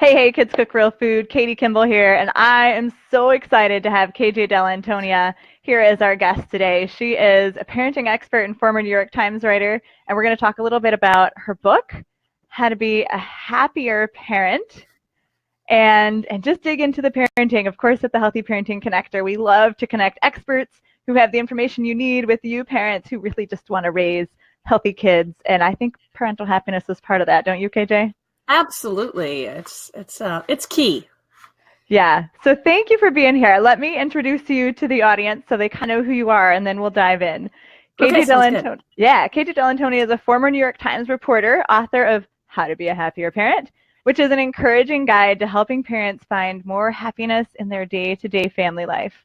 Hey, Kids Cook Real Food. Katie Kimball here, and I am so excited to have KJ Dell'Antonia here as our guest today. She is a parenting expert and former New York Times writer, and we're going to talk a little bit about her book, How to Be a Happier Parent, and just dig into the parenting. Of course, at the Healthy Parenting Connector, we love to connect experts who have the information you need with you parents who really just want to raise healthy kids, and I think parental happiness is part of that, don't you, KJ? Absolutely. It's key. Yeah. So thank you for being here. Let me introduce you to the audience so they kind of know who you are, and then we'll dive in. Okay, sounds good. KJ Dell'Antonia is a former New York Times reporter, author of How to Be a Happier Parent, which is an encouraging guide to helping parents find more happiness in their day-to-day family life.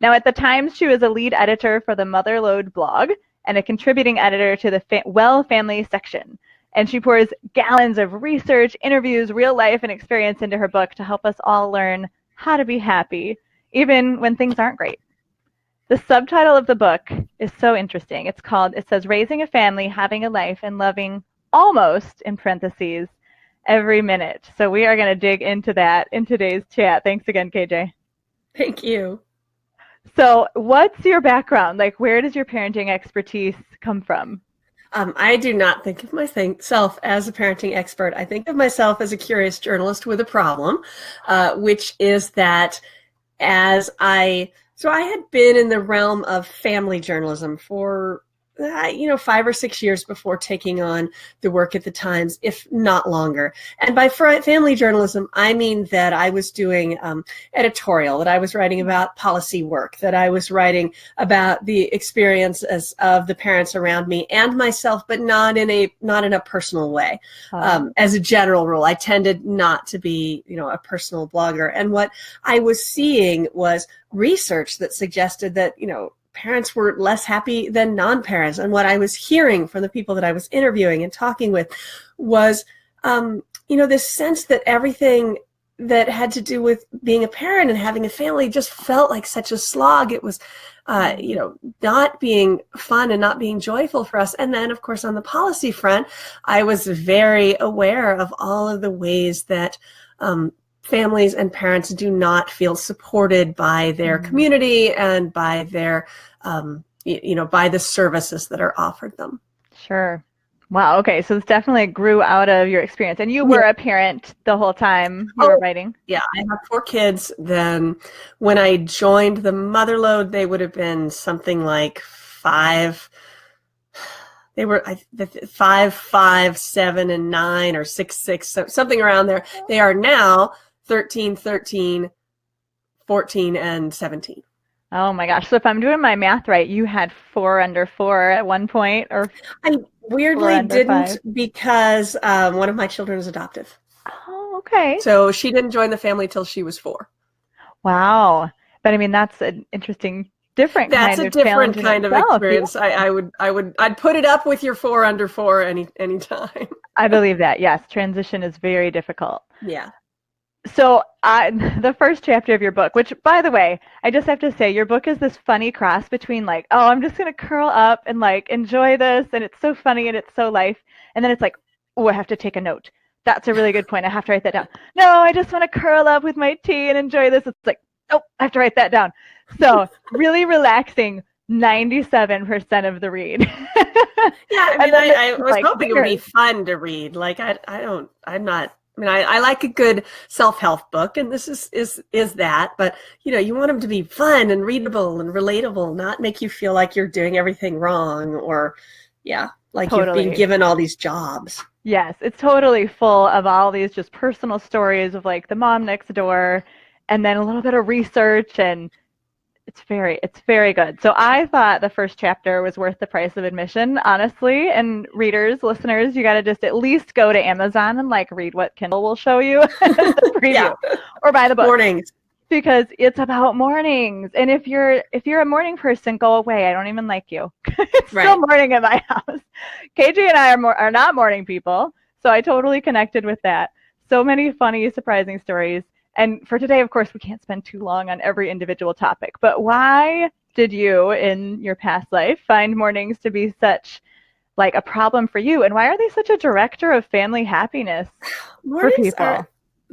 Now, at the Times, she was a lead editor for the Motherload blog and a contributing editor to the Well Family section. And she pours gallons of research, interviews, real life, and experience into her book to help us all learn how to be happy, even when things aren't great. The subtitle of the book is so interesting. It says, Raising a Family, Having a Life, and Loving Almost, in parentheses, Every Minute. So we are going to dig into that in today's chat. Thanks again, KJ. Thank you. So what's your background? Like, where does your parenting expertise come from? I do not think of myself as a parenting expert. I think of myself as a curious journalist with a problem, which is that I had been in the realm of family journalism for 5 or 6 years before taking on the work at the Times, if not longer. And by family journalism, I mean that I was doing editorial, that I was writing about policy work, that I was writing about the experiences of the parents around me and myself, but not in a personal way. As a general rule, I tended not to be, a personal blogger. And what I was seeing was research that suggested that, parents were less happy than non-parents. And what I was hearing from the people that I was interviewing and talking with was, this sense that everything that had to do with being a parent and having a family just felt like such a slog. It was, not being fun and not being joyful for us. And then, of course, on the policy front, I was very aware of all of the ways that families and parents do not feel supported by their community and by their, by the services that are offered them. Sure. Wow. Okay. So this definitely grew out of your experience. And you were a parent the whole time you were writing? Yeah. I have 4 kids. Then when I joined the Motherload, they would have been something like 5. They were 5, 7, and 9, or 6, so something around there. They are now 13, 14, and 17. Oh my gosh. So if I'm doing my math right, you had 4 under 4 at one point, or I weirdly didn't 5? Because one of my children is adoptive. Oh, okay. So she didn't join the family till she was 4. Wow. But I mean, that's an interesting, different kind of experience. Yeah. I'd put it up with your 4 under 4 anytime. I believe that. Yes. Transition is very difficult. Yeah. So the first chapter of your book, which, by the way, I just have to say, your book is this funny cross between like, oh, I'm just going to curl up and like enjoy this, and it's so funny and it's so life. And then it's like, oh, I have to take a note. That's a really good point. I have to write that down. No, I just want to curl up with my tea and enjoy this. It's like, oh, I have to write that down. So really relaxing 97% of the read. Yeah, I mean, I was like, hoping it would be fun to read. Like, I like a good self-help book, and this is that, but you want them to be fun and readable and relatable, not make you feel like you're doing everything wrong, or like you've been given all these jobs. Yes, it's totally full of all these just personal stories of like the mom next door, and then a little bit of research, and it's very good. So I thought the first chapter was worth the price of admission, honestly. And readers, listeners, you got to just at least go to Amazon and like read what Kindle will show you the preview, or buy the book. Mornings. Because it's about mornings. And if you're a morning person, go away. I don't even like you. It's still morning in my house. KJ and I are not morning people, so I totally connected with that. So many funny, surprising stories. And for today, of course, we can't spend too long on every individual topic, but why did you, in your past life, find mornings to be such like a problem for you? And why are they such a director of family happiness for people?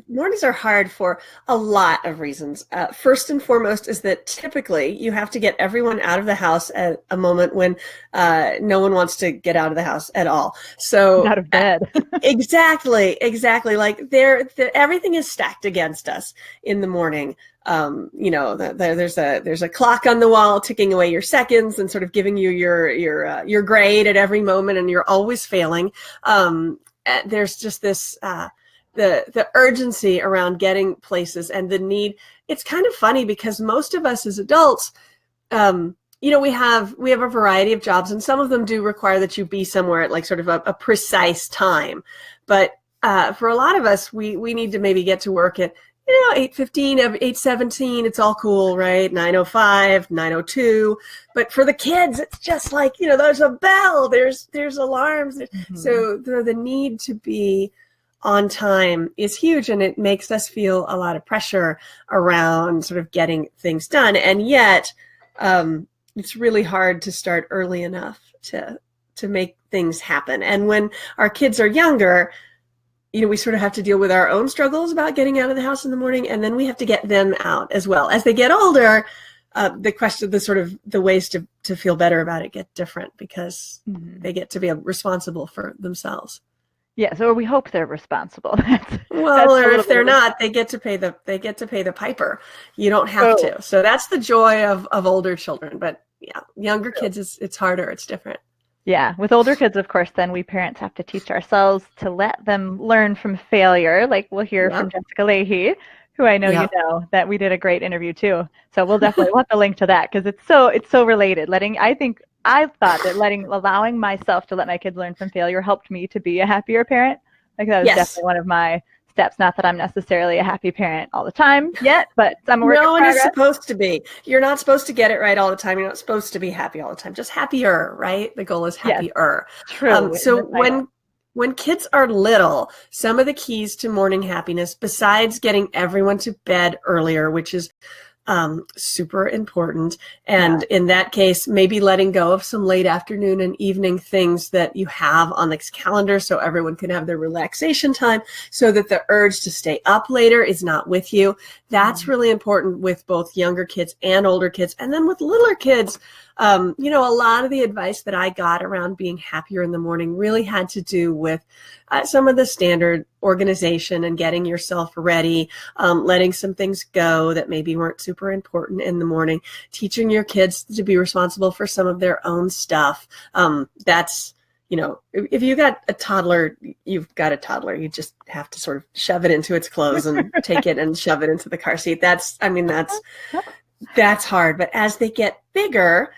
mornings are hard for a lot of reasons. First and foremost is that typically you have to get everyone out of the house at a moment when no one wants to get out of the house at all. So Out of bed. exactly. Like everything is stacked against us in the morning. There's a clock on the wall ticking away your seconds and sort of giving you your grade at every moment, and you're always failing. There's just this the urgency around getting places and the need. It's kind of funny because most of us as adults, we have a variety of jobs, and some of them do require that you be somewhere at like sort of a precise time. But for a lot of us, we need to maybe get to work at 8:15, 8:17, it's all cool, right? 9:05, 9:02. But for the kids, it's just like, there's a bell, there's alarms. Mm-hmm. So the need to be on time is huge, and it makes us feel a lot of pressure around sort of getting things done. And yet, it's really hard to start early enough to make things happen. And when our kids are younger, we sort of have to deal with our own struggles about getting out of the house in the morning, and then we have to get them out as well. As they get older, the ways to feel better about it get different because they get to be responsible for themselves. Yes, or we hope they're responsible. Or if they're not, they get to pay the piper. You don't have to. So that's the joy of older children. But yeah, younger kids, it's harder. It's different. Yeah, with older kids, of course, then we parents have to teach ourselves to let them learn from failure. Like we'll hear from Jessica Leahy, who I know you know, that we did a great interview too. So we'll definitely want the link to that because it's so related. I thought that allowing myself to let my kids learn from failure helped me to be a happier parent. Like that was definitely one of my steps. Not that I'm necessarily a happy parent all the time yet, but I'm a work in progress. No one is supposed to be. You're not supposed to get it right all the time. You're not supposed to be happy all the time. Just happier, right? The goal is happier. Yes, true. So when kids are little, some of the keys to morning happiness, besides getting everyone to bed earlier, which is super important. And in that case, maybe letting go of some late afternoon and evening things that you have on the calendar so everyone can have their relaxation time so that the urge to stay up later is not with you. That's really important with both younger kids and older kids. And then with littler kids, a lot of the advice that I got around being happier in the morning really had to do with some of the standard organization and getting yourself ready, letting some things go that maybe weren't super important in the morning, teaching your kids to be responsible for some of their own stuff. That's, if you got a toddler, you've got a toddler. You just have to sort of shove it into its clothes and take it and shove it into the car seat. That's hard. But as they get bigger,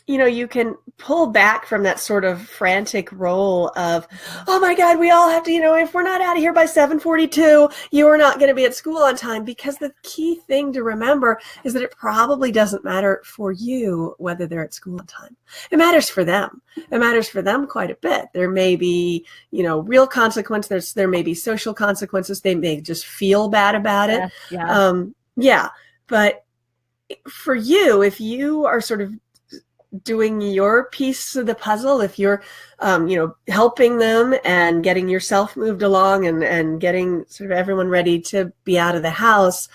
you can pull back from that sort of frantic role of, oh my God, we all have to, if we're not out of here by 7:42, you are not going to be at school on time. Because the key thing to remember is that it probably doesn't matter for you whether they're at school on time. It matters for them. It matters for them quite a bit. There may be, real consequences. There may be social consequences. They may just feel bad about it. But for you, if you are sort of doing your piece of the puzzle, if you're, helping them and getting yourself moved along and getting sort of everyone ready to be out of the house,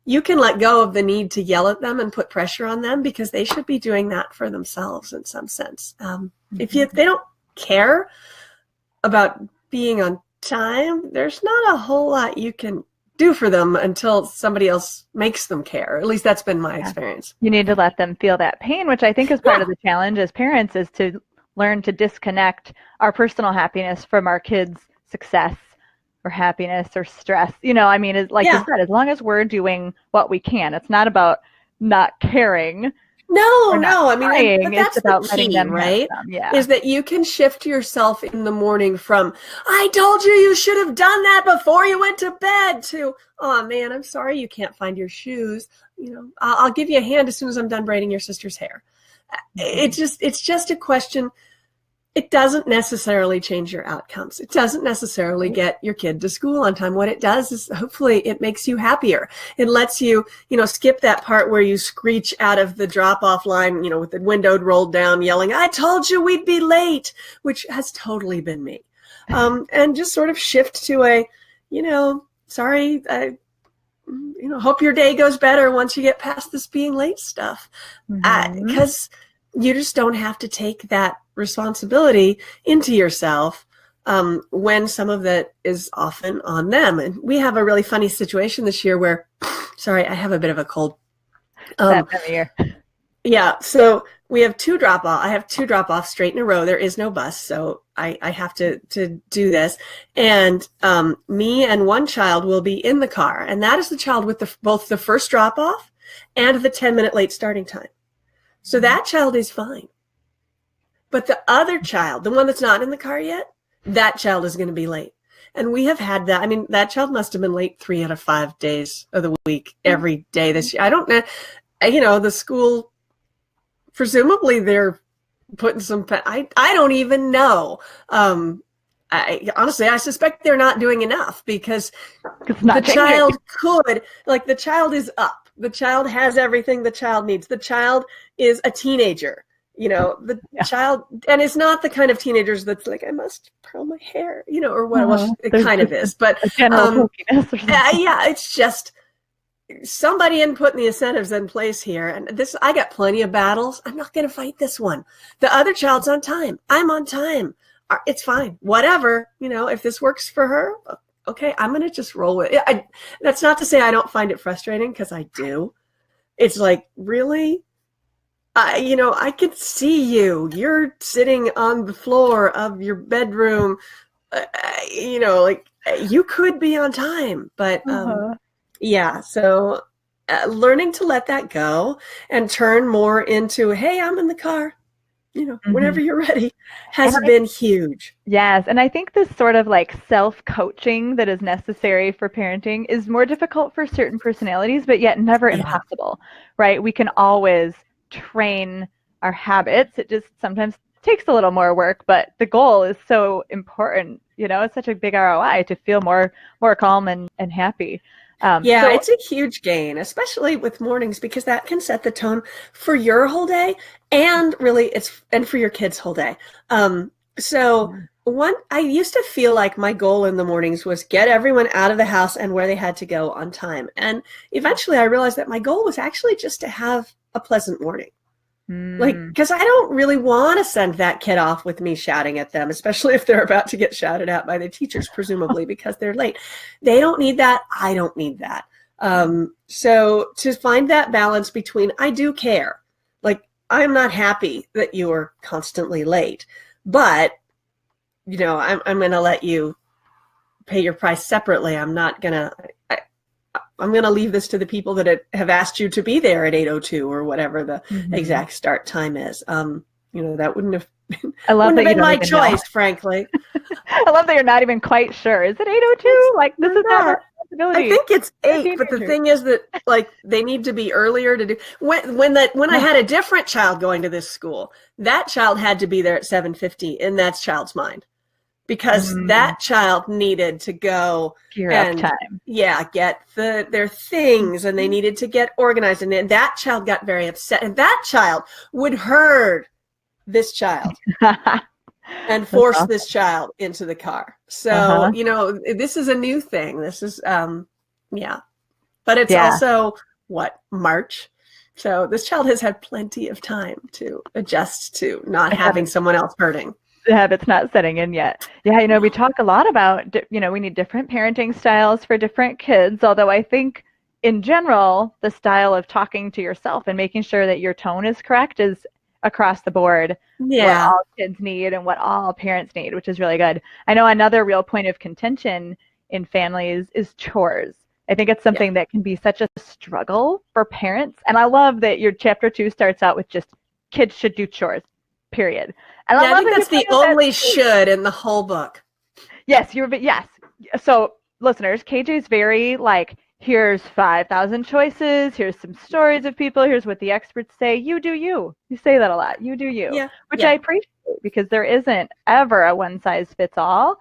you can let go of the need to yell at them and put pressure on them because they should be doing that for themselves in some sense. If they don't care about being on time, there's not a whole lot you can do for them until somebody else makes them care. At least that's been my experience. You need to let them feel that pain, which I think is part of the challenge as parents, is to learn to disconnect our personal happiness from our kids' success or happiness or stress. You said, as long as we're doing what we can, it's not about not caring. No. But that's it's about the letting key, them right? Yeah. Is that you can shift yourself in the morning from, I told you should have done that before you went to bed, to, oh man, I'm sorry you can't find your shoes. I'll give you a hand as soon as I'm done braiding your sister's hair. It's just a question. It doesn't necessarily change your outcomes. It doesn't necessarily get your kid to school on time. What it does is hopefully it makes you happier. It lets you, skip that part where you screech out of the drop-off line, with the window rolled down, yelling, I told you we'd be late, which has totally been me. And just sort of shift to sorry, hope your day goes better once you get past this being late stuff. Because you just don't have to take that responsibility into yourself when some of that is often on them. And we have a really funny situation this year where, sorry, I have a bit of a cold. That time of year. Yeah, so we have two drop-off. I have two drop-offs straight in a row. There is no bus, so I have to do this. And me and one child will be in the car, and that is the child with both the first drop-off and the 10-minute late starting time. So that child is fine. But the other child, the one that's not in the car yet, that child is going to be late. And we have had that. I mean, that child must have been late 3 out of 5 days of the week, every day this year. I don't know. The school, presumably they're putting some, I don't even know. Honestly, I suspect they're not doing enough because the child the child is up. The child has everything the child needs. The child is a teenager. Child, and it's not the kind of teenagers that's like, I must curl my hair, or what it kind of is. But general it's just somebody putting the incentives in place here. And I got plenty of battles. I'm not going to fight this one. The other child's on time. I'm on time. It's fine. Whatever, if this works for her, okay, I'm going to just roll with it. That's not to say I don't find it frustrating, because I do. It's like, really? I can see you. You're sitting on the floor of your bedroom. You could be on time, but so learning to let that go and turn more into, hey, I'm in the car, whenever you're ready, has been huge. Yes. And I think this sort of like self-coaching that is necessary for parenting is more difficult for certain personalities, but yet never impossible, right? We can always train our habits. It just sometimes takes a little more work, but the goal is so important. It's such a big ROI to feel more calm and happy. It's a huge gain, especially with mornings, because that can set the tone for your whole day, and really and for your kids' whole day. I used to feel like my goal in the mornings was get everyone out of the house and where they had to go on time. And eventually I realized that my goal was actually just to have a pleasant morning. Because I don't really want to send that kid off with me shouting at them, especially if they're about to get shouted at by the teachers, presumably because they're late. They don't need that. I don't need that. So to find that balance between, I do care. Like, I'm not happy that you are constantly late, but I'm going to let you pay your price separately. I'm going to leave this to the people that have asked you to be there at 8:02 or whatever the exact start time is. That wouldn't have been my choice, frankly. I love that you're not even quite sure. Is it 8:02? Like, this is not a responsibility. I think it's 8, but the thing is that they need to be earlier to do. When I had a different child going to this school, that child had to be there at 7:50 in that child's mind. Because that child needed to go gear up time. Get their things, and they needed to get organized. And then that child got very upset, and that child would herd this child and force this child into the car. So, this is a new thing. This is, but it's also March. So this child has had plenty of time to adjust to not having someone else hurting. The habit's not setting in yet. Yeah, we talk a lot about, we need different parenting styles for different kids, although I think in general, the style of talking to yourself and making sure that your tone is correct is across the board what all kids need and what all parents need, which is really good. I know another real point of contention in families is chores. I think it's something that can be such a struggle for parents. And I love that your chapter 2 starts out with just kids should do chores, period. And I think that's the only should in the whole book. Yes, yes. So listeners, KJ's very here's 5,000 choices. Here's some stories of people. Here's what the experts say. You do you. You say that a lot. You do you, which I appreciate, because there isn't ever a one size fits all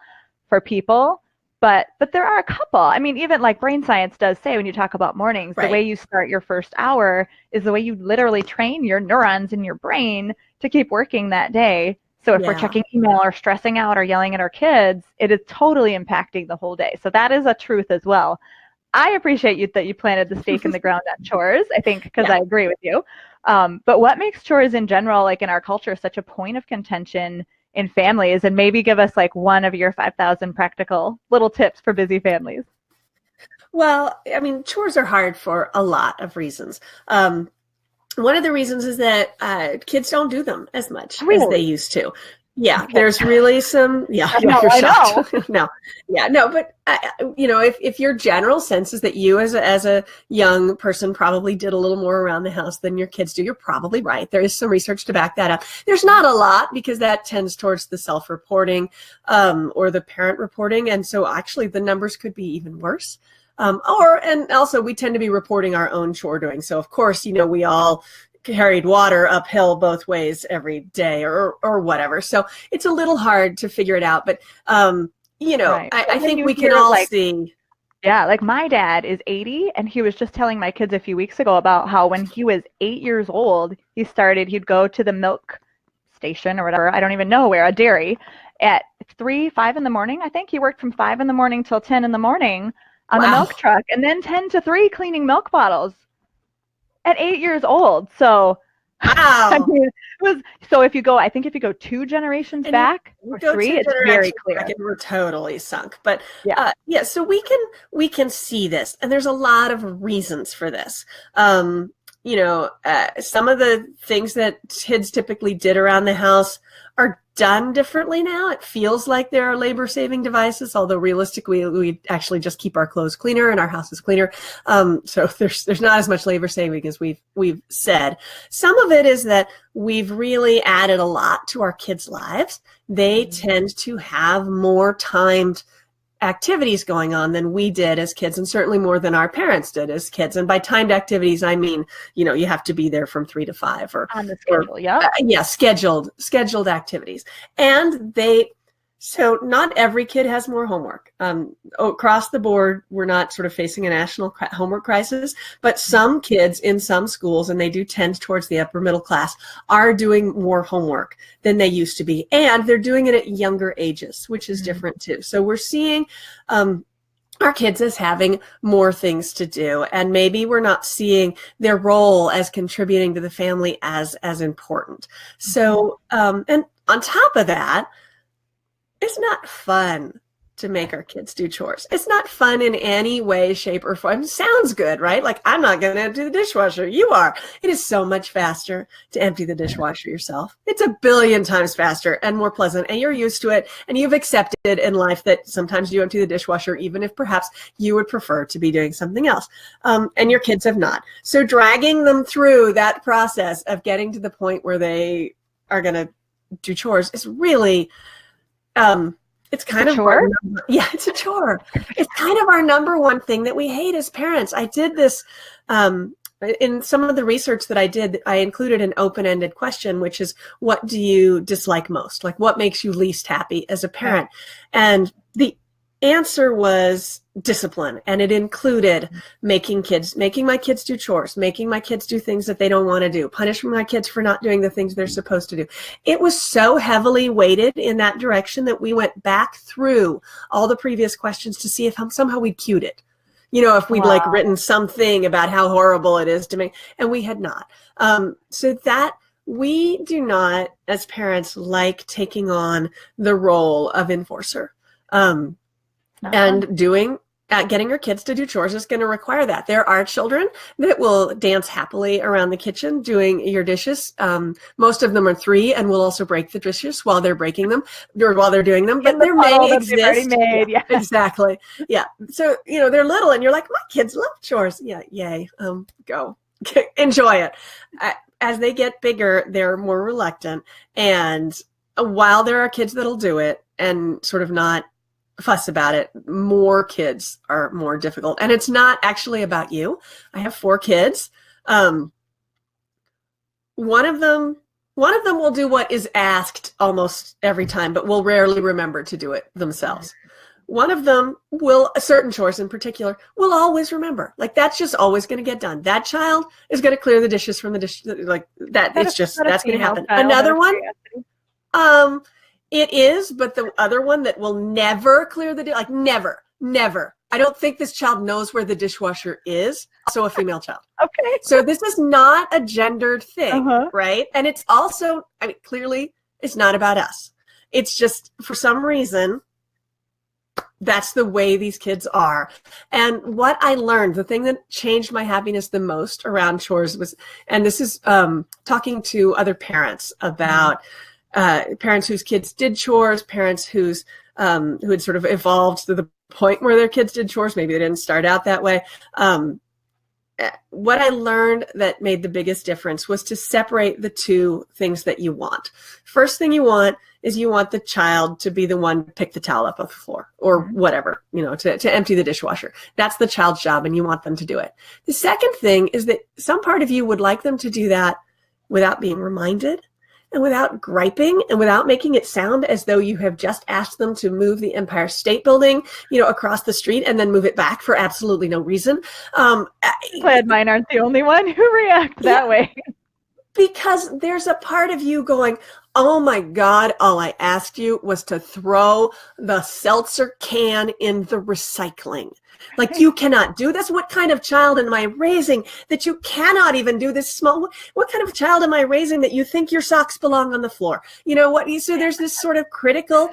for people. But there are a couple. I mean, even brain science does say, when you talk about mornings, the way you start your first hour is the way you literally train your neurons in your brain to keep working that day. So if we're Yeah. checking email or stressing out or yelling at our kids, it is totally impacting the whole day. So that is a truth as well. I appreciate you that you planted the stake in the ground on chores, I think, because I agree with you. But what makes chores in general, like in our culture, such a point of contention in families? And maybe give us like one of your 5,000 practical little tips for busy families. Well, I mean, chores are hard for a lot of reasons. One of the reasons is that kids don't do them as much as they used to. Yeah, Okay. there's really some, you're shocked. No, but if your general sense is that you as a young person probably did a little more around the house than your kids do, you're probably right. There is some research to back that up. There's not a lot because that tends towards the self-reporting or the parent reporting. And so actually the numbers could be even worse. And also we tend to be reporting our own chore doing. So of course, we all carried water uphill both ways every day or whatever. So it's a little hard to figure it out. But, right. I think we can all see. Yeah, like my dad is 80, and he was just telling my kids a few weeks ago about how when he was 8 years old, he'd go to the milk station or whatever, I don't even know where, a dairy, at 5 in the morning, I think. He worked from 5 in the morning till 10 in the morning on the milk truck, and then 10 to 3 cleaning milk bottles at 8 years old. So, I mean, so if you go 2 generations back or 3, it's very clear. We're totally sunk. But so we can see this, and there's a lot of reasons for this. Some of the things that kids typically did around the house are done differently now. It feels like there are labor-saving devices, although realistically, we actually just keep our clothes cleaner and our house is cleaner. So there's not as much labor-saving as we've said. Some of it is that we've really added a lot to our kids' lives. They tend to have more timed activities going on than we did as kids, and certainly more than our parents did as kids. And by timed activities, I mean, you have to be there from 3 to 5 or on the schedule. Scheduled activities. And so not every kid has more homework. Across the board, we're not sort of facing a national homework crisis, but some kids in some schools, and they do tend towards the upper middle class, are doing more homework than they used to be. And they're doing it at younger ages, which is different too. So we're seeing our kids as having more things to do, and maybe we're not seeing their role as contributing to the family as important. So, and on top of that, it's not fun to make our kids do chores. It's not fun in any way, shape, or form. It sounds good, right? Like, I'm not going to empty the dishwasher. You are. It is so much faster to empty the dishwasher yourself. It's a billion times faster and more pleasant, and you're used to it, and you've accepted in life that sometimes you empty the dishwasher, even if perhaps you would prefer to be doing something else. And your kids have not. So dragging them through that process of getting to the point where they are going to do chores is really... it's kind of chore. It's a chore. It's kind of our number one thing that we hate as parents. I did this in some of the research that I did. I included an open-ended question, which is, what do you dislike most? Like, what makes you least happy as a parent? And the answer was discipline, and it included making my kids do chores, making my kids do things that they don't want to do, punishing my kids for not doing the things they're supposed to do. It was so heavily weighted in that direction that we went back through all the previous questions to see if somehow we'd cued it. If we'd written something about how horrible it is to make, and we had not. So that we do not, as parents, like taking on the role of enforcer. And getting your kids to do chores is going to require that. There are children that will dance happily around the kitchen doing your dishes. Most of them are 3 and will also break the dishes while they're breaking them or while they're doing them. But there may exist. Yeah, exactly. Yeah. So, they're little and you're like, my kids love chores. Yeah. Yay. Go. Enjoy it. As they get bigger, they're more reluctant. And while there are kids that'll do it and sort of not fuss about it, more kids are more difficult. And it's not actually about you. I have 4 kids. One of them will do what is asked almost every time, but will rarely remember to do it themselves. One of them certain chores in particular, will always remember. Like, that's just always going to get done. That child is going to clear the dishes from the dish, like that. That's going to happen. Another one. It is, but the other one that will never clear the like never. I don't think this child knows where the dishwasher is. Also a female child. Okay. So this is not a gendered thing, Uh-huh. right? And it's also, I mean, clearly it's not about us. It's just for some reason, that's the way these kids are. And what I learned, the thing that changed my happiness the most around chores was, and this is talking to other parents about parents whose kids did chores, parents who had sort of evolved to the point where their kids did chores. Maybe they didn't start out that way. What I learned that made the biggest difference was to separate the two things that you want. First thing you want is you want the child to be the one to pick the towel up off the floor or whatever, to empty the dishwasher. That's the child's job and you want them to do it. The second thing is that some part of you would like them to do that without being reminded and without griping and without making it sound as though you have just asked them to move the Empire State Building, across the street and then move it back for absolutely no reason. Glad mine aren't the only one who reacts that way. Because there's a part of you going, oh my God, all I asked you was to throw the seltzer can in the recycling. Like, you cannot do this. What kind of child am I raising that you cannot even do this small? What kind of child am I raising that you think your socks belong on the floor? You know what? So there's this sort of critical,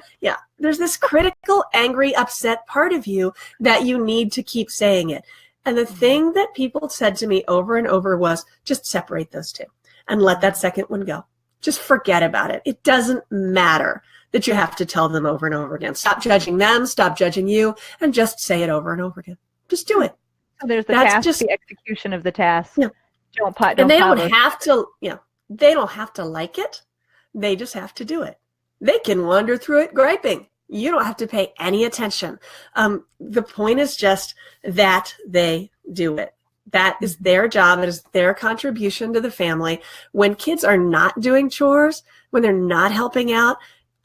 there's this critical, angry, upset part of you that you need to keep saying it. And the thing that people said to me over and over was just separate those two and let that second one go. Just forget about it. It doesn't matter that you have to tell them over and over again. Stop judging them, stop judging you, and just say it over and over again. Just do it. So there's the execution of the task. Yeah. And they don't have to, they don't have to like it. They just have to do it. They can wander through it griping. You don't have to pay any attention. The point is just that they do it. That is their job. It is their contribution to the family. When kids are not doing chores, when they're not helping out,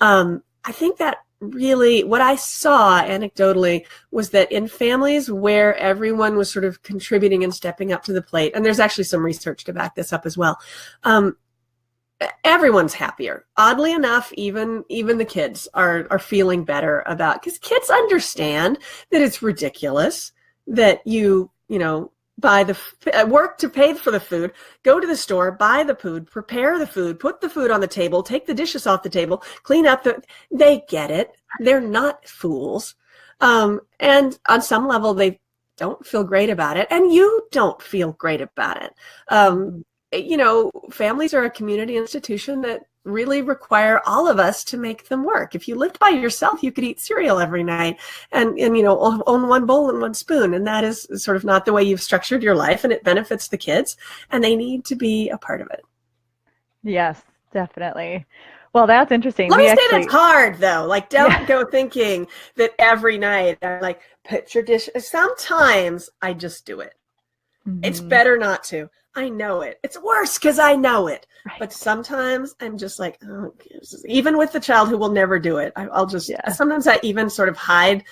I think that really what I saw anecdotally was that in families where everyone was sort of contributing and stepping up to the plate, and there's actually some research to back this up as well, everyone's happier. Oddly enough, even the kids are feeling better about, because kids understand that it's ridiculous that you buy the work to pay for the food, go to the store, buy the food, prepare the food, put the food on the table, take the dishes off the table, clean up they get it. They're not fools. And on some level, they don't feel great about it. And you don't feel great about it. Families are a community institution that really require all of us to make them work. If you lived by yourself, you could eat cereal every night and own one bowl and one spoon. And that is sort of not the way you've structured your life, and it benefits the kids, and they need to be a part of it. Yes, definitely. Well, that's interesting. Let me say that's hard, though. Like, don't go thinking that every night I put your dish. Sometimes I just do it. Mm-hmm. It's better not to. I know it. It's worse because I know it. Right. But sometimes I'm just like, oh, even with the child who will never do it, I'll just, sometimes I even sort of hide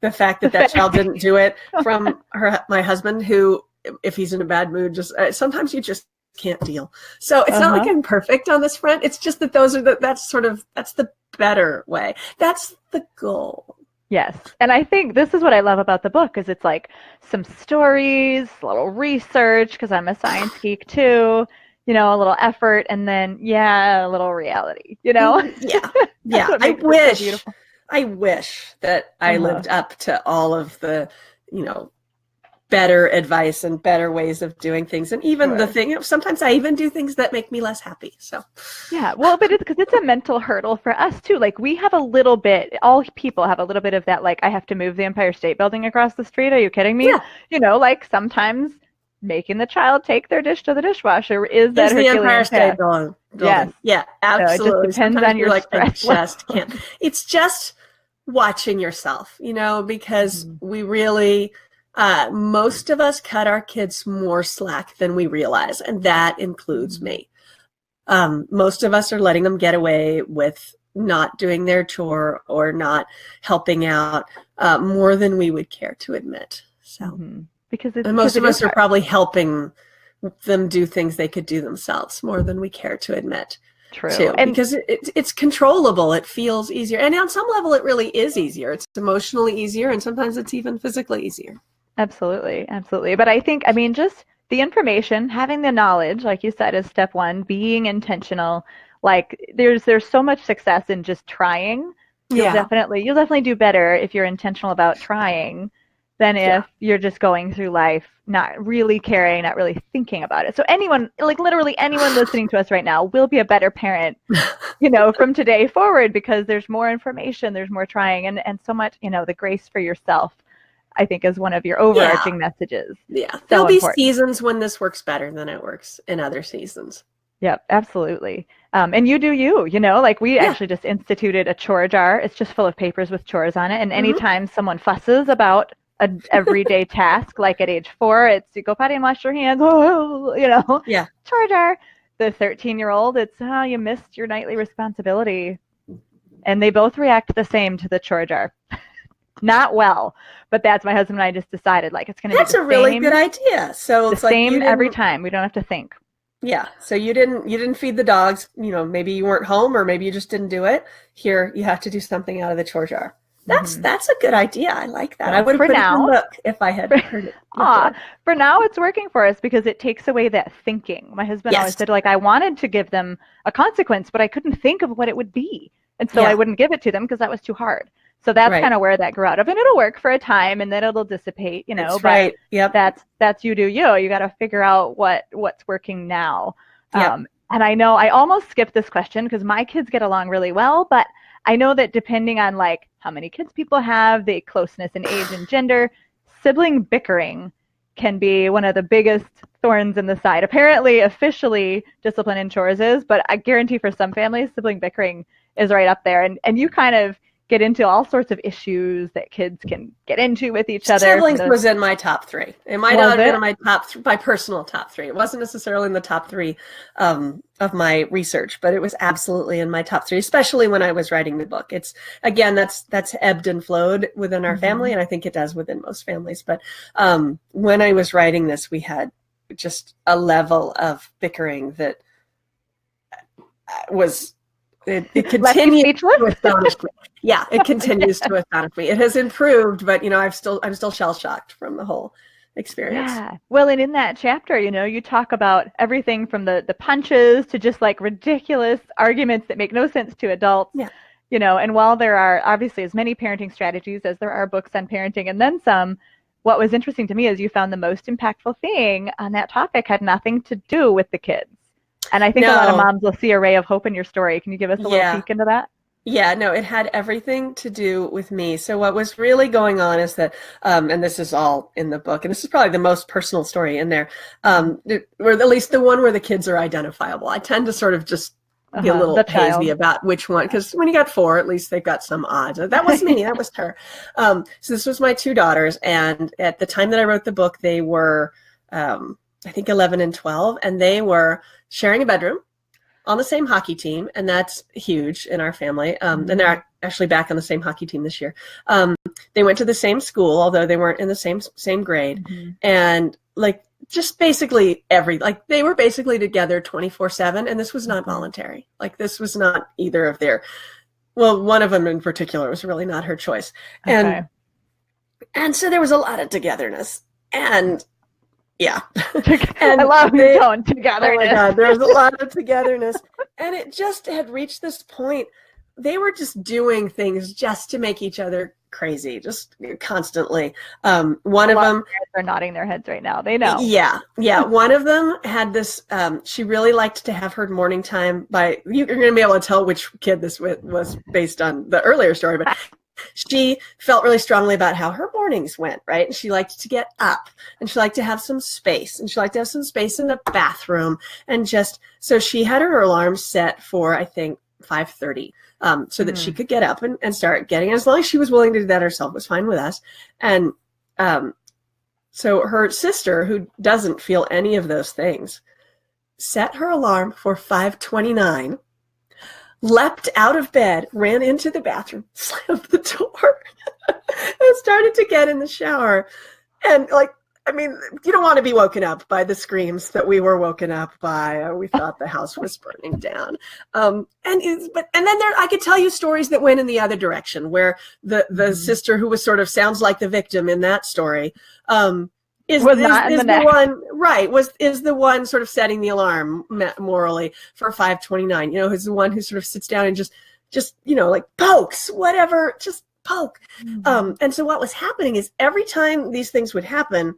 the fact that child didn't do it from my husband, who, if he's in a bad mood, just sometimes you just can't deal. So it's not like I'm perfect on this front. It's just that that's the better way. That's the goal. Yes. And I think this is what I love about the book, is it's like some stories, a little research, because I'm a science geek too, a little effort, and then, a little reality, Yeah. I wish that I lived up to all of the, better advice and better ways of doing things. And even the thing, sometimes I even do things that make me less happy. So well, but it's a mental hurdle for us too. Like, we have a little bit, all people have a little bit of that, like, I have to move the Empire State Building across the street. Are you kidding me? Yeah. Like, sometimes making the child take their dish to the dishwasher is that Herculean Empire State Building. Yes. Yeah, absolutely. So it just depends on your stress. I just can't. It's just watching yourself, because we really, most of us cut our kids more slack than we realize, and that includes me. Most of us are letting them get away with not doing their chore or not helping out more than we would care to admit. So, and most of us are probably helping them do things they could do themselves more than we care to admit. True. too, And because it's controllable. It feels easier. And on some level, it really is easier. It's emotionally easier, and sometimes it's even physically easier. absolutely, absolutely. But I think, I mean, just the information, having the knowledge, like you said, is step one, being intentional. Like there's so much success in just trying. You'll Yeah. definitely do better if you're intentional about trying than Yeah. if you're just going through life not really caring, not really thinking about it. So anyone, like literally anyone listening to us right now will be a better parent, from today forward because there's more information, there's more trying and so much, the grace for yourself, I think is one of your Yeah. overarching messages. Yeah. There'll So be important. seasons when this works better than it works in other seasons. Yep, absolutely. And you do like we Yeah. actually just instituted a chore jar. It's just full of papers with chores on it. And Mm-hmm. anytime someone fusses about an everyday task, like at age 4, it's you go potty and wash your hands, Yeah. chore jar. The 13-year-old, it's, oh, you missed your nightly responsibility. And they both react the same to the chore jar. Not well, but that's my husband and I just decided, like, it's going to be That's the a really same, good idea. So the it's like you same every didn't, time. We don't have to think. yeah. So you didn't feed the dogs, maybe you weren't home or maybe you just didn't do it. Here, you have to do something out of the chore jar. That's a good idea. I like that. So I would have for put it in now, the book if I had heard it before. for now it's working for us because it takes away that thinking. My husband always Yes. said, like, I wanted to give them a consequence, but I couldn't think of what it would be. And so Yeah. I wouldn't give it to them because that was too hard. So that's Right. kind of where that grew out of. And it'll work for a time and then it'll dissipate, That's but right. Yep. that's you do you. You got to figure out what's working now. Yep. And I know I almost skipped this question because my kids get along really well, but I know that depending on like how many kids people have, the closeness in age and gender, sibling bickering can be one of the biggest thorns in the side. Apparently, officially, discipline in chores is, but I guarantee for some families, sibling bickering is right up there. And you kind of get into all sorts of issues that kids can get into with each other. Siblings was in my top 3. It might not have been in my my personal top 3. It wasn't necessarily in the top 3 of my research, but it was absolutely in my top 3, especially when I was writing the book. It's, again, that's ebbed and flowed within our family, and I think it does within most families. But when I was writing this, we had just a level of bickering that was... It continues to astonish me. Yeah, it continues to astonish me. It has improved, but I'm still shell shocked from the whole experience. Yeah. Well, and in that chapter, you talk about everything from the punches to just like ridiculous arguments that make no sense to adults. Yeah. And while there are obviously as many parenting strategies as there are books on parenting and then some, what was interesting to me is you found the most impactful thing on that topic had nothing to do with the kids. And I think a lot of moms will see a ray of hope in your story. Can you give us a little peek into that? Yeah, no, it had everything to do with me. So what was really going on is that, and this is all in the book, and this is probably the most personal story in there, or at least the one where the kids are identifiable. I tend to sort of just be a little hazy about which one, because when you got 4, at least they've got some odds. That was me, that was her. So this was my 2 daughters, and at the time that I wrote the book, they were, I think 11 and 12, and they were sharing a bedroom on the same hockey team, and that's huge in our family. And they're actually back on the same hockey team this year. They went to the same school, although they weren't in the same grade. And like just basically they were basically together 24/7, and this was not voluntary. Like this was not either of their, well, one of them in particular was really not her choice. And so there was a lot of togetherness, and yeah. And I love your tone, togetherness. Oh my God, there was a lot of togetherness. And it just had reached this point. They were just doing things just to make each other crazy, just constantly. One of them... They're nodding their heads right now. They know. Yeah. One of them had this... she really liked to have her morning time by... You're going to be able to tell which kid this was based on the earlier story, but... She felt really strongly about how her mornings went, right? And she liked to get up, and she liked to have some space, and she liked to have some space in the bathroom, and so she had her alarm set for, I think, 5:30, so that she could get up and start getting, as long as she was willing to do that herself, was fine with us. And so her sister, who doesn't feel any of those things, set her alarm for 5:29, leapt out of bed, ran into the bathroom, slammed the door, and started to get in the shower. And like I mean, you don't want to be woken up by the screams that we were woken up by. We thought the house was burning down. And then I could tell you stories that went in the other direction, where the sister who was sort of sounds like the victim in that story is the one sort of setting the alarm morally for 529. You know, who's the one who sort of sits down and just like pokes whatever, just poke. And so what was happening is every time these things would happen,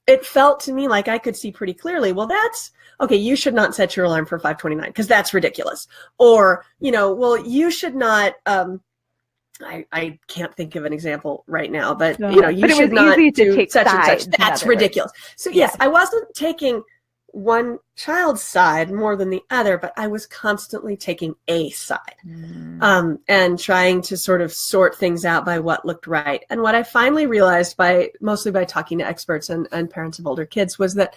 it felt to me like I could see pretty clearly, well, that's okay. You should not set your alarm for 529 because that's ridiculous. Or, well, you should not, I can't think of an example right now, but you should not do such and such. That's ridiculous. So yes, I wasn't taking one child's side more than the other, but I was constantly taking a side and trying to sort of sort things out by what looked right. And what I finally realized mostly by talking to experts and parents of older kids was that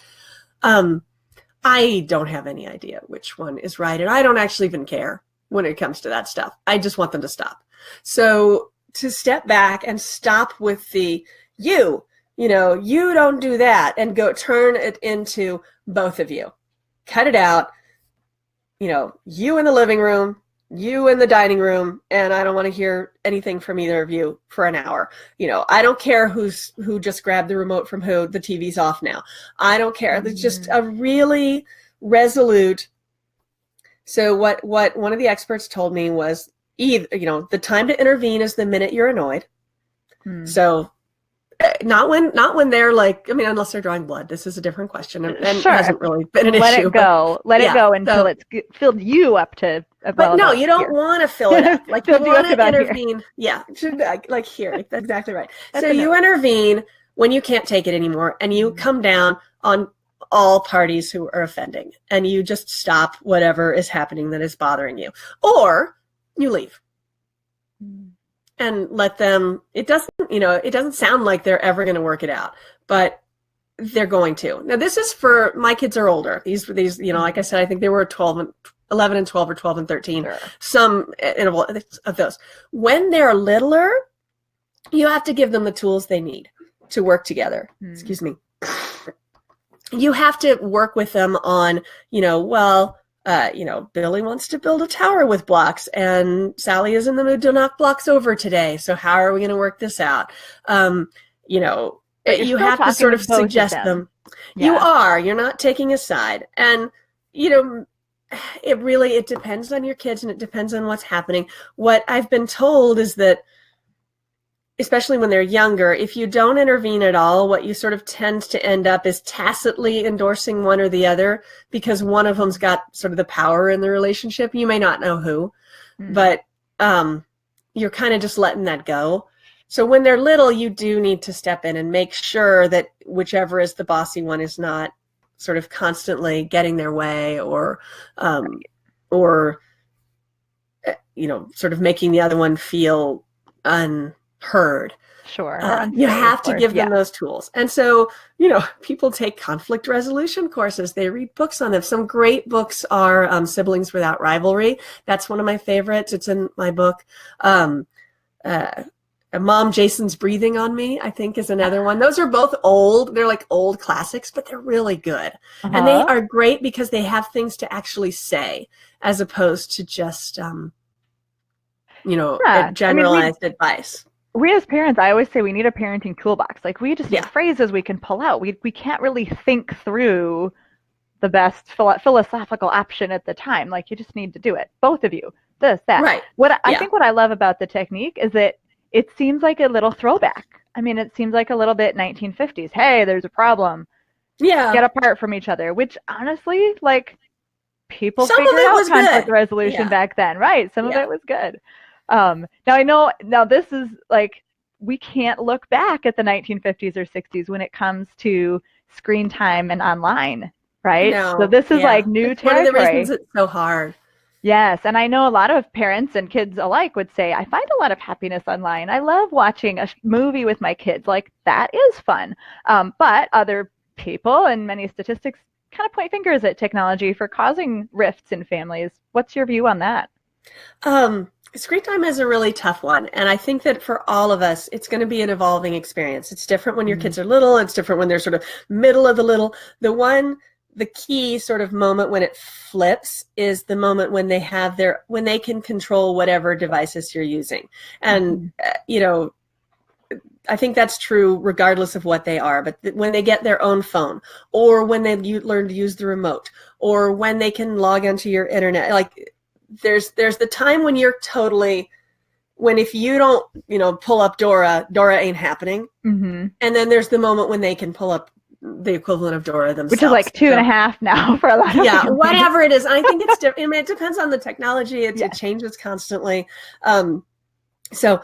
I don't have any idea which one is right. And I don't actually even care when it comes to that stuff. I just want them to stop. So to step back and stop with the you don't do that, and go turn it into both of you. Cut it out. You in the living room, you in the dining room, and I don't want to hear anything from either of you for an hour. I don't care who just grabbed the remote from who. The TV's off now. I don't care. It's just a really resolute. So what one of the experts told me was the time to intervene is the minute you're annoyed. So not when they're like, unless they're drawing blood. This is a different question, and sure. It hasn't really been an issue. Let it go until it's filled you up to. But no, you don't want to fill it up. Like you want to intervene. Here. Yeah, like here. That's exactly right. So you intervene when you can't take it anymore, and you come down on all parties who are offending, and you just stop whatever is happening that is bothering you, or you leave. And let them, it doesn't sound like they're ever going to work it out, but they're going to. Now, this is for, my kids are older. These, like I said, I think they were 11 and 12 or 12 and 13, sure. Some interval of those. When they're littler, you have to give them the tools they need to work together. Excuse me. You have to work with them on, Billy wants to build a tower with blocks, and Sally is in the mood to knock blocks over today. So how are we going to work this out? You have to sort of suggest them. Yeah. You're not taking a side. And, it depends on your kids, and it depends on what's happening. What I've been told is that, especially when they're younger, if you don't intervene at all, what you sort of tend to end up is tacitly endorsing one or the other, because one of them's got sort of the power in the relationship. You may not know who, but you're kind of just letting that go. So when they're little, you do need to step in and make sure that whichever is the bossy one is not sort of constantly getting their way or sort of making the other one feel unheard. Sure. You have to give them those tools. And so, people take conflict resolution courses. They read books on them. Some great books are Siblings Without Rivalry. That's one of my favorites. It's in my book. Mom, Jason's Breathing on Me, I think, is another one. Those are both old. They're like old classics, but they're really good. And they are great because they have things to actually say, as opposed to just, generalized advice. We as parents, I always say we need a parenting toolbox. Like, we just need phrases we can pull out. We can't really think through the best philosophical option at the time. Like, you just need to do it. Both of you. This, that. Right. I think what I love about the technique is that it seems like a little throwback. It seems like a little bit 1950s. Hey, there's a problem. Yeah. Get apart from each other, which honestly, like, people figured out conflict resolution back then. Right. Some of it was good. Now this is like, we can't look back at the 1950s or 60s when it comes to screen time and online, right? No, so this is like new territory. One of the reasons it's so hard. Yes, and I know a lot of parents and kids alike would say, I find a lot of happiness online. I love watching a movie with my kids. Like, that is fun. But other people, and many statistics, kind of point fingers at technology for causing rifts in families. What's your view on that? Screen time is a really tough one. And I think that for all of us, it's going to be an evolving experience. It's different when your kids are little. It's different when they're sort of middle of the little. The key sort of moment when it flips is the moment when when they can control whatever devices you're using. And, I think that's true regardless of what they are, but when they get their own phone, or when they learn to use the remote, or when they can log onto your internet, like there's the time when you're if you don't, pull up Dora ain't happening. Mm-hmm. And then there's the moment when they can pull up the equivalent of Dora themselves. Which is like 2.5 now for a lot of families. Whatever it is. I think it's different. I mean, it depends on the technology. It changes constantly. So,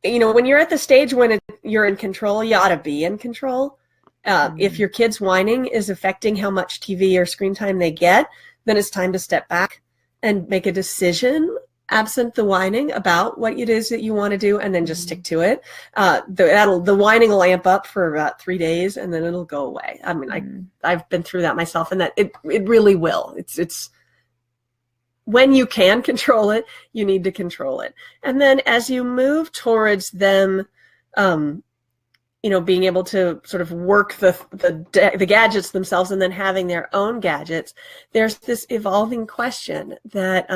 when you're at the stage when you're in control, you ought to be in control. If your kid's whining is affecting how much TV or screen time they get, then it's time to step back and make a decision, absent the whining, about what it is that you want to do, and then just stick to it. The whining will amp up for about 3 days, and then it'll go away. I mean, I've been through that myself, and that it really will. It's when you can control it, you need to control it. And then as you move towards them, being able to sort of work the gadgets themselves and then having their own gadgets, there's this evolving question that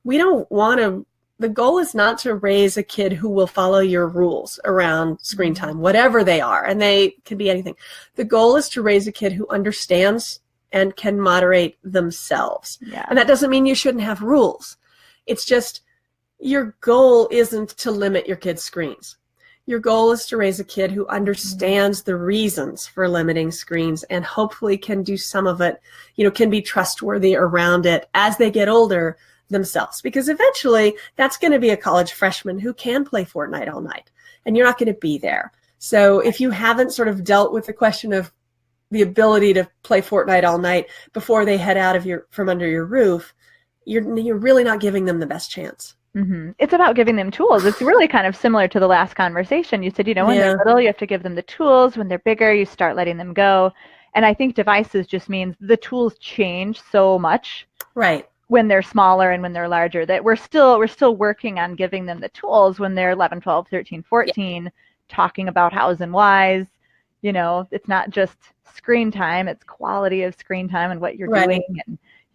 we don't want to. The goal is not to raise a kid who will follow your rules around screen time, whatever they are, and they can be anything. The goal is to raise a kid who understands and can moderate themselves. Yeah. And that doesn't mean you shouldn't have rules. It's just your goal isn't to limit your kids' screens. Your goal is to raise a kid who understands the reasons for limiting screens and hopefully can do some of it, can be trustworthy around it as they get older themselves. Because eventually that's going to be a college freshman who can play Fortnite all night, and you're not going to be there. So if you haven't sort of dealt with the question of the ability to play Fortnite all night before they head out from under your roof, you're really not giving them the best chance. Mm-hmm. It's about giving them tools. It's really kind of similar to the last conversation. You said, when they're little, you have to give them the tools. When they're bigger, you start letting them go. And I think devices just means the tools change so much. Right. When they're smaller and when they're larger, that we're still working on giving them the tools when they're 11, 12, 13, 14, talking about hows and whys. It's not just screen time, it's quality of screen time and what you're doing.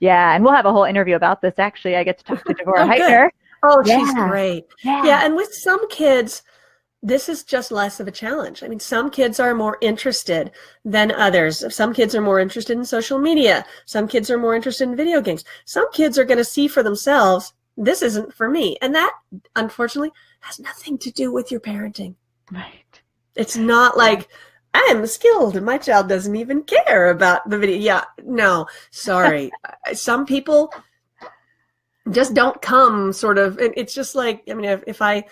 And we'll have a whole interview about this. Actually, I get to talk to Devorah Heitner. Oh, she's great. Yeah, and with some kids, this is just less of a challenge. I mean, some kids are more interested than others. Some kids are more interested in social media. Some kids are more interested in video games. Some kids are going to see for themselves, this isn't for me. And that, unfortunately, has nothing to do with your parenting. Right. It's not like, I am skilled and my child doesn't even care about the video. Yeah, no, sorry. Some people just don't come sort of, and it's just like, I mean, if I,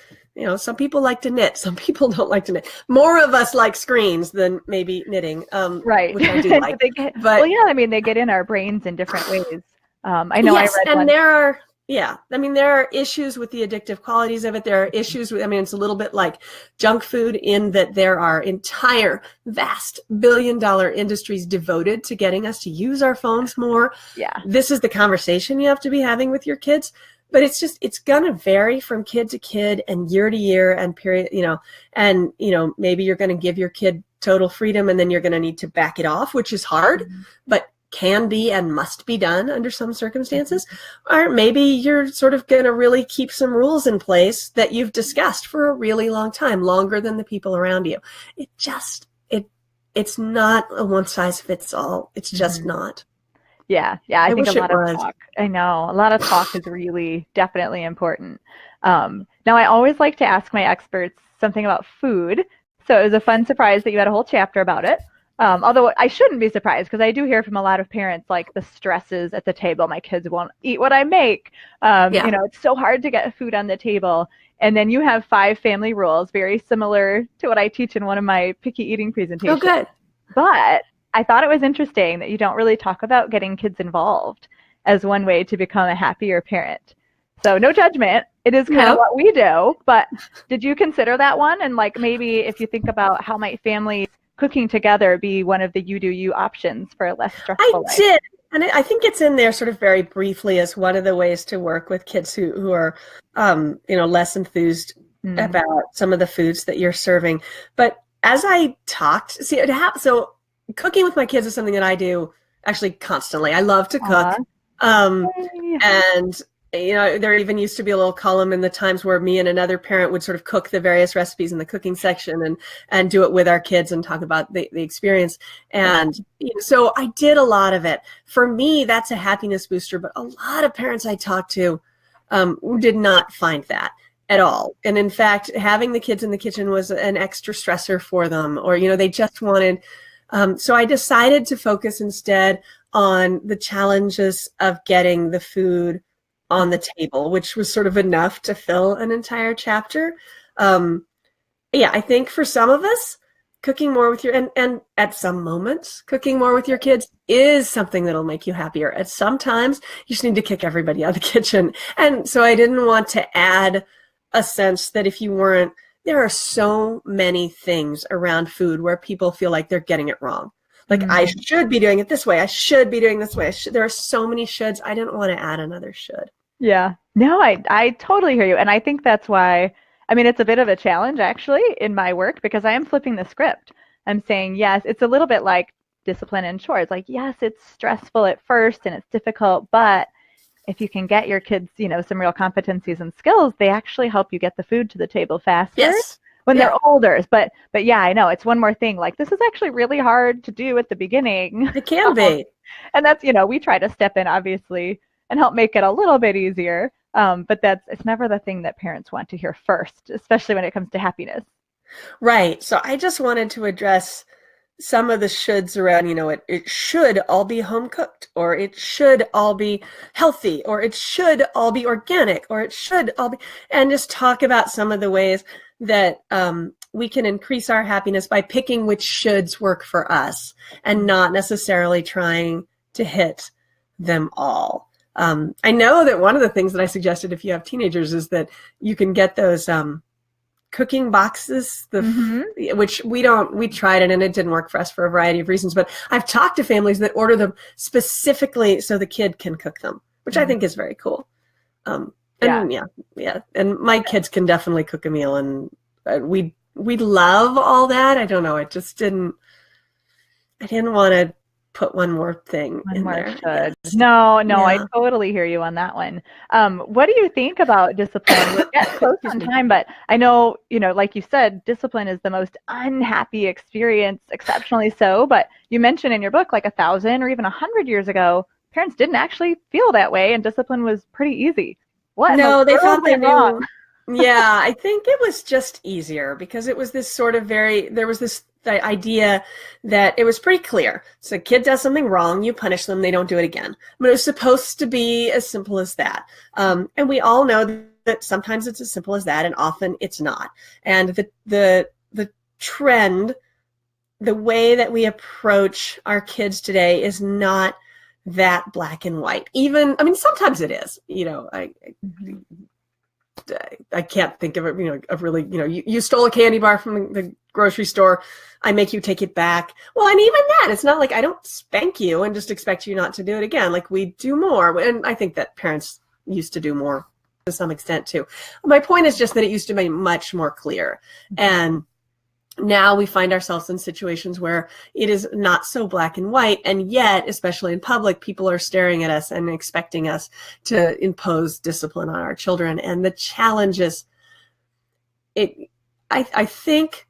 some people like to knit, some people don't like to knit. More of us like screens than maybe knitting, right? Which I do like. They get in our brains in different ways. I know. Yes, I read one. There are issues with the addictive qualities of it. There are issues with, it's a little bit like junk food in that there are entire, vast, billion-dollar industries devoted to getting us to use our phones more. Yeah. This is the conversation you have to be having with your kids. But it's going to vary from kid to kid and year to year and period, maybe you're going to give your kid total freedom and then you're going to need to back it off, which is hard, but can be and must be done under some circumstances. Or maybe you're sort of going to really keep some rules in place that you've discussed for a really long time, longer than the people around you. It's not a one size fits all. It's just not. Yeah. I think a lot of talk. I know a lot of talk is really definitely important. Now I always like to ask my experts something about food. So it was a fun surprise that you had a whole chapter about it. Although I shouldn't be surprised because I do hear from a lot of parents like the stresses at the table. My kids won't eat what I make. It's so hard to get food on the table. And then you have 5 family rules, very similar to what I teach in one of my picky eating presentations. Oh, good. But I thought it was interesting that you don't really talk about getting kids involved as one way to become a happier parent. So no judgment. It is kind of what we do. But did you consider that one? And like maybe if you think about how might families cooking together be one of the you do you options for a less stressful life? I did. And I think it's in there sort of very briefly as one of the ways to work with kids who are, less enthused about some of the foods that you're serving. But as I talked, so cooking with my kids is something that I do actually constantly. I love to cook. And there even used to be a little column in the Times where me and another parent would sort of cook the various recipes in the cooking section and do it with our kids and talk about the experience. And so I did a lot of it. For me, that's a happiness booster, but a lot of parents I talked to did not find that at all. And in fact, having the kids in the kitchen was an extra stressor for them, or, they just wanted. So I decided to focus instead on the challenges of getting the food on the table, which was sort of enough to fill an entire chapter. I think for some of us, cooking more with and at some moments, cooking more with your kids is something that'll make you happier. At sometimes you just need to kick everybody out of the kitchen. And so I didn't want to add a sense that if you weren't, there are so many things around food where people feel like they're getting it wrong. Like, I should be doing it this way. I should be doing this way. There are so many shoulds. I didn't want to add another should. Yeah. No, I totally hear you. And I think that's why, it's a bit of a challenge actually in my work, because I am flipping the script. I'm saying, yes, it's a little bit like discipline and chores. Like, yes, it's stressful at first and it's difficult, but if you can get your kids, some real competencies and skills, they actually help you get the food to the table faster when they're older. But yeah, I know it's one more thing. Like, this is actually really hard to do at the beginning. It can be. And that's, we try to step in obviously and help make it a little bit easier. But it's never the thing that parents want to hear first, especially when it comes to happiness. Right. So I just wanted to address some of the shoulds around, it should all be home cooked, or it should all be healthy, or it should all be organic, or it should all be, and just talk about some of the ways that we can increase our happiness by picking which shoulds work for us and not necessarily trying to hit them all. I know that one of the things that I suggested if you have teenagers is that you can get those cooking boxes, which we tried it and it didn't work for us for a variety of reasons, but I've talked to families that order them specifically so the kid can cook them, which I think is very cool. And my kids can definitely cook a meal, and we love all that. I don't know. I didn't want to put one more thing in there. No, I totally hear you on that one. What do you think about discipline? We're getting close on time, but I know, like you said, discipline is the most unhappy experience, exceptionally so. But you mentioned in your book, like 1,000 or even 100 years ago, parents didn't actually feel that way, and discipline was pretty easy. What? No, they thought they knew. Yeah, I think it was just easier because it was this sort of there was this the idea that it was pretty clear. So a kid does something wrong, you punish them, they don't do it again. But it was supposed to be as simple as that. And we all know that sometimes it's as simple as that, and often it's not. And the trend, the way that we approach our kids today is not that black and white. Sometimes it is. I can't think of it, of really, you stole a candy bar from the grocery store, I make you take it back. Well, and even that, it's not like I don't spank you and just expect you not to do it again. Like, we do more. And I think that parents used to do more to some extent too. My point is just that it used to be much more clear. And now we find ourselves in situations where it is not so black and white, and yet, especially in public, people are staring at us and expecting us to impose discipline on our children. And the challenge is, I think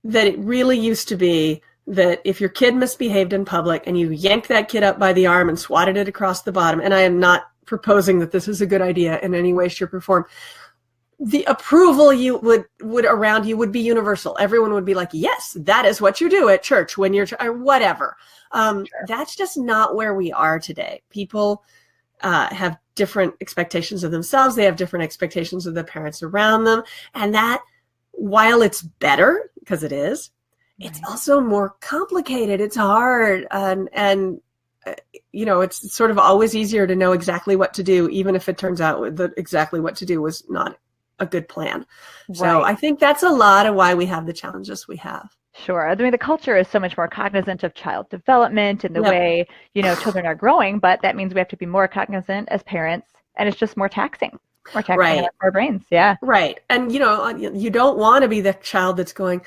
that it really used to be that if your kid misbehaved in public and you yanked that kid up by the arm and swatted it across the bottom, and I am not proposing that this is a good idea in any way, shape, or form, the approval you would around you would be universal. Everyone would be like, yes, that is what you do at church when you're, or whatever. Sure. That's just not where we are today. People have different expectations of themselves. They have different expectations of the parents around them. And that, while it's better, because it is, it's also more complicated. It's hard. And it's sort of always easier to know exactly what to do, even if it turns out that exactly what to do was not a good plan. Right. So I think that's a lot of why we have the challenges we have. Sure. I mean, the culture is so much more cognizant of child development and the Yep. way, children are growing, but that means we have to be more cognizant as parents, and it's just more taxing on Right. our brains. Yeah. Right. And, you don't want to be the child that's going,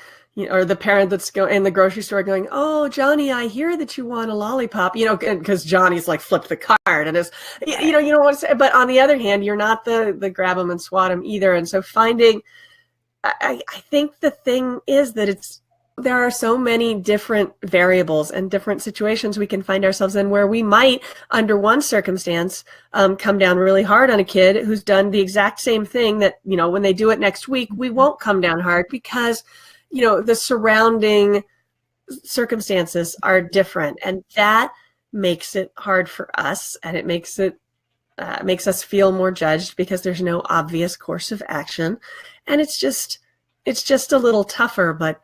or the parent that's going in the grocery store going, oh, Johnny, I hear that you want a lollipop, because Johnny's like flipped the card and is, you don't want to say, but on the other hand, you're not the grab them and swat them either. And so I think the thing is that there are so many different variables and different situations we can find ourselves in where we might, under one circumstance, come down really hard on a kid who's done the exact same thing that, when they do it next week, we won't come down hard because, the surrounding circumstances are different. And that makes it hard for us, and it makes us feel more judged because there's no obvious course of action. And it's just a little tougher, but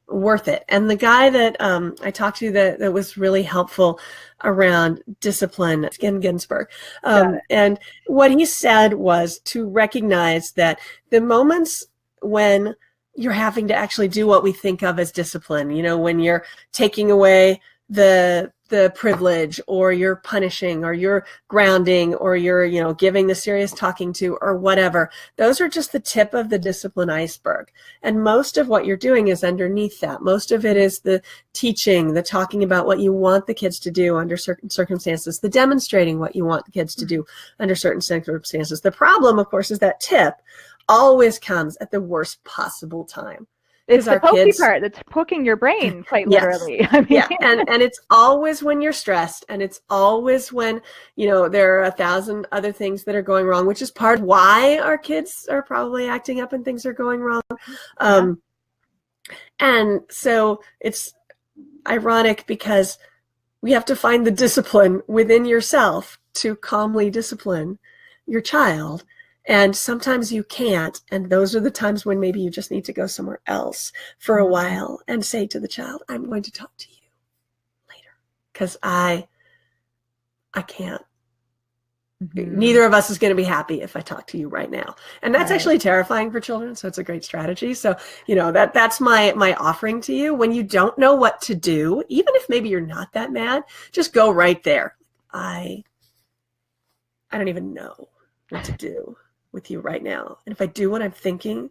worth it. And the guy that I talked to that was really helpful around discipline, Ginsburg. And what he said was to recognize that the moments when you're having to actually do what we think of as discipline, when you're taking away the privilege, or you're punishing, or you're grounding, or you're, giving the serious talking to, or whatever. Those are just the tip of the discipline iceberg. And most of what you're doing is underneath that. Most of it is the teaching, the talking about what you want the kids to do under certain circumstances, the demonstrating what you want the kids to do under certain circumstances. The problem, of course, is that tip always comes at the worst possible time. It's the pokey part that's poking your brain, quite literally. Yes. I mean, yeah, and it's always when you're stressed, and it's always when, there are 1,000 other things that are going wrong, which is part of why our kids are probably acting up and things are going wrong. And so it's ironic because we have to find the discipline within yourself to calmly discipline your child. And sometimes you can't. And those are the times when maybe you just need to go somewhere else for a while and say to the child, I'm going to talk to you later because I can't. Mm-hmm. Neither of us is going to be happy if I talk to you right now. And that's actually terrifying for children. So it's a great strategy. So, that's my offering to you. When you don't know what to do, even if maybe you're not that mad, just go right there. I don't even know what to do with you right now. And if I do what I'm thinking,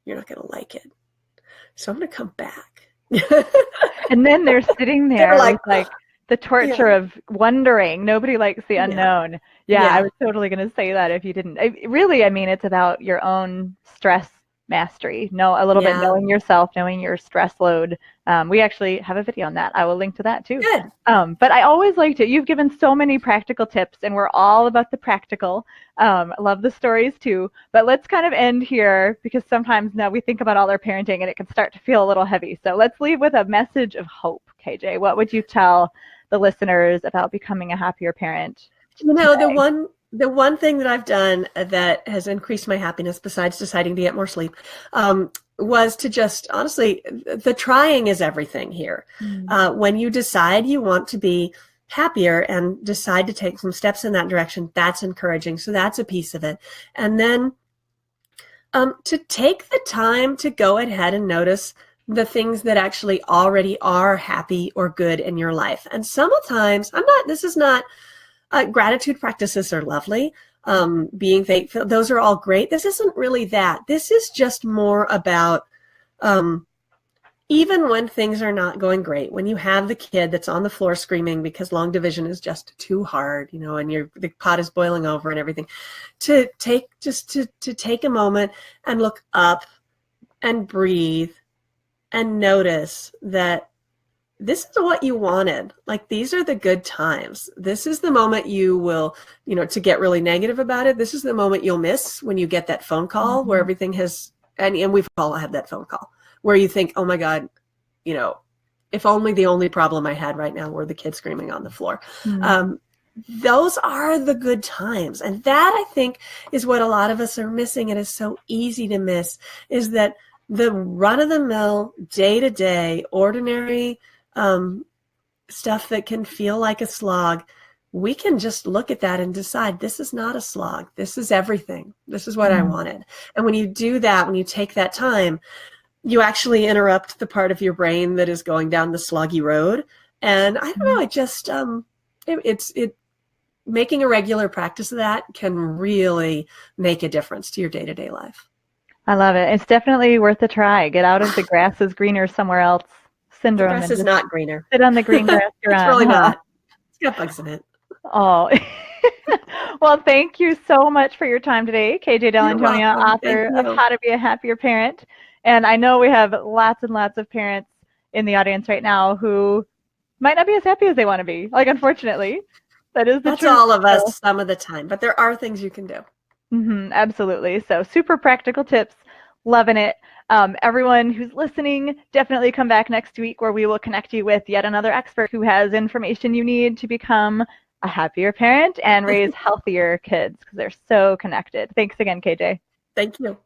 you're not going to like it. So I'm going to come back. And then they're sitting there like the torture of wondering. Nobody likes the unknown. Yeah, I was totally going to say that if you didn't. It's about your own stress mastery. A little bit knowing yourself, knowing your stress load. We actually have a video on that. I will link to that too. Good. But I always liked it. You've given so many practical tips, and we're all about the practical. I love the stories too. But let's kind of end here because sometimes now we think about all our parenting and it can start to feel a little heavy. So let's leave with a message of hope, KJ. What would you tell the listeners about becoming a happier parent? The one thing that I've done that has increased my happiness, besides deciding to get more sleep, was to just, honestly, the trying is everything here. When you decide you want to be happier and decide to take some steps in that direction, that's encouraging. So that's a piece of it. And then to take the time to go ahead and notice the things that actually already are happy or good in your life. And sometimes gratitude practices are lovely. Being thankful, those are all great. This isn't really that. This is just more about even when things are not going great, when you have the kid that's on the floor screaming because long division is just too hard, and the pot is boiling over and everything, to take a moment and look up and breathe and notice that this is what you wanted. Like, these are the good times. This is the moment you will, to get really negative about it. This is the moment you'll miss when you get that phone call where everything has, and we've all had that phone call where you think, oh my God, if only the only problem I had right now were the kids screaming on the floor. Those are the good times. And that, I think, is what a lot of us are missing. It is so easy to miss, is that the run-of-the-mill, day-to-day, ordinary stuff that can feel like a slog, we can just look at that and decide, this is not a slog. This is everything. This is what I wanted. And when you do that, when you take that time, you actually interrupt the part of your brain that is going down the sloggy road. And I don't know, it just it making a regular practice of that can really make a difference to your day-to-day life. I love it. It's definitely worth a try. Get out of the grass is greener somewhere else The syndrome grass and is just not greener. sit on the green grass you're It's on, really huh? not. It's got bugs in it. Oh. Well, thank you so much for your time today, KJ You're Dell'Antonia, welcome. Thank author of you. How to Be a Happier Parent. And I know we have lots and lots of parents in the audience right now who might not be as happy as they want to be. Like, unfortunately, that is the That's truth. all of So, us some of the time, but there are things you can do. absolutely. So, super practical tips. Loving it. Everyone who's listening, definitely come back next week where we will connect you with yet another expert who has information you need to become a happier parent and raise healthier kids because they're so connected. Thanks again, KJ. Thank you.